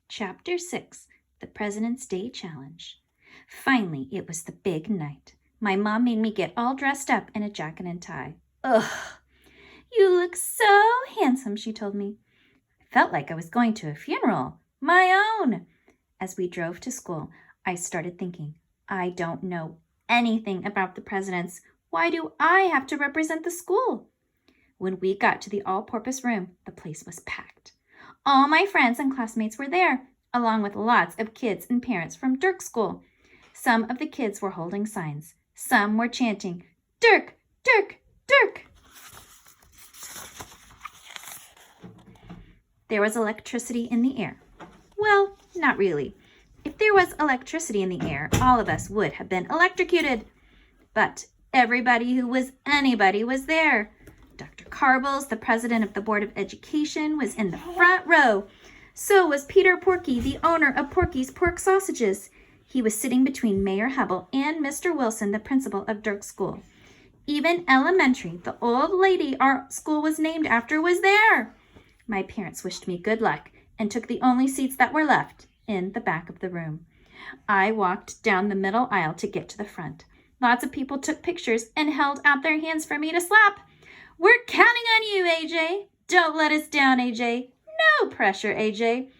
Chapter 6, The President's Day Challenge. Finally, it was the big night. My mom made me get all dressed up in a jacket and tie. Ugh! You look so handsome, she told me. I felt like I was going to a funeral. My own! As we drove to school, I started thinking, I don't know anything about the presidents. Why do I have to represent the school? When we got to the all-purpose room, the place was packed. All my friends and classmates were there, along with lots of kids and parents from Dirk School. Some of the kids were holding signs. Some were chanting, Dirk, Dirk, Dirk. There was electricity in the air. Well, not really. If there was electricity in the air, all of us would have been electrocuted. But everybody who was anybody was there. Dr. Carbles, the president of the Board of Education, was in the front row. So was Peter Porky, the owner of Porky's Pork Sausages. He was sitting between Mayor Hubble and Mr. Wilson, the principal of Dirk School. Even Elementary, the old lady our school was named after, was there. My parents wished me good luck and took the only seats that were left in the back of the room. I walked down the middle aisle to get to the front. Lots of people took pictures and held out their hands for me to slap. We're counting on you, AJ. Don't let us down, AJ. No pressure, AJ.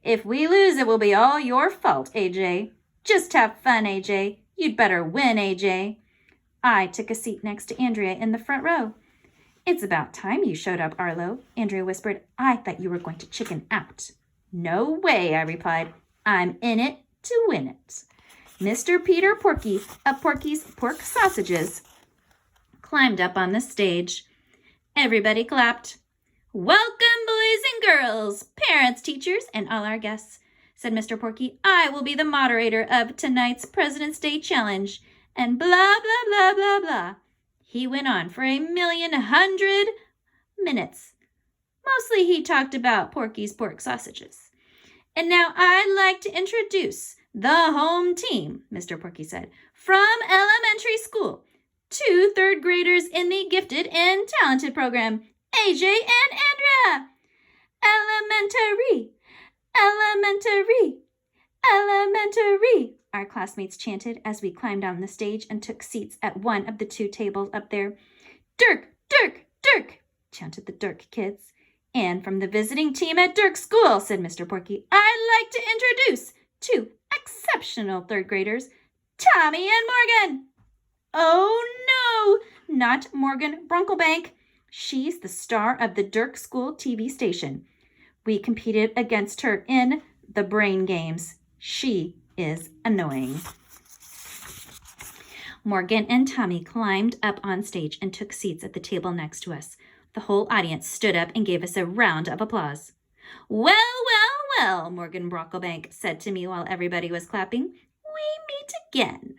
If we lose, it will be all your fault, AJ. Just have fun, AJ. You'd better win, AJ. I took a seat next to Andrea in the front row. It's about time you showed up, Arlo, Andrea whispered. I thought you were going to chicken out. No way, I replied. I'm in it to win it. Mr. Peter Porky of Porky's Pork Sausages climbed up on the stage. Everybody clapped. Welcome, boys and girls, parents, teachers, and all our guests, said Mr. Porky. I will be the moderator of tonight's President's Day Challenge, and blah, blah, blah, blah, blah. He went on for 1,100,000 minutes. Mostly he talked about Porky's pork sausages. And now I'd like to introduce the home team, Mr. Porky said, from elementary school. 2 third graders in the Gifted and Talented program, AJ and Andrea. Elementary, elementary, elementary, our classmates chanted as we climbed on the stage and took seats at one of the 2 tables up there. Dirk, Dirk, Dirk, chanted the Dirk kids. And from the visiting team at Dirk School, said Mr. Porky, I'd like to introduce 2 exceptional 3rd graders, Tommy and Morgan. Oh no, not Morgan Brocklebank. She's the star of the Dirk School TV station. We competed against her in the Brain Games. She is annoying. Morgan and Tommy climbed up on stage and took seats at the table next to us. The whole audience stood up and gave us a round of applause. Well, well, well, Morgan Brocklebank said to me while everybody was clapping. We meet again.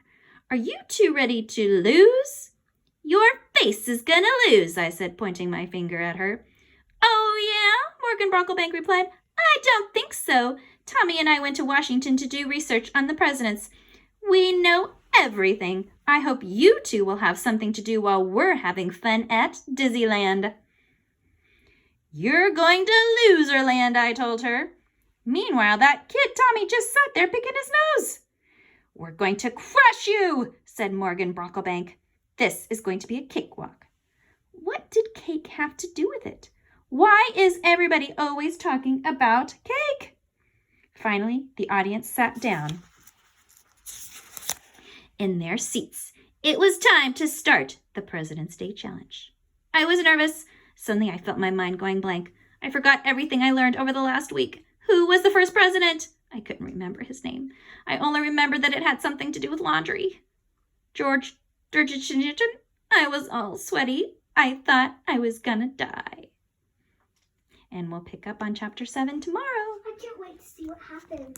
Are you 2 ready to lose? Your face is gonna lose, I said, pointing my finger at her. Oh, yeah, Morgan Brocklebank replied. I don't think so. Tommy and I went to Washington to do research on the presidents. We know everything. I hope you 2 will have something to do while we're having fun at Disneyland. You're going to Loserland, I told her. Meanwhile, that kid Tommy just sat there picking his nose. We're going to crush you, said Morgan Brocklebank. This is going to be a cakewalk. What did cake have to do with it? Why is everybody always talking about cake? Finally, the audience sat down in their seats. It was time to start the President's Day Challenge. I was nervous. Suddenly, I felt my mind going blank. I forgot everything I learned over the last week. Who was the first president? I couldn't remember his name. I only remembered that it had something to do with laundry. George Durgichin. I was all sweaty. I thought I was gonna die. And we'll pick up on Chapter 7 tomorrow. I can't wait to see what happens.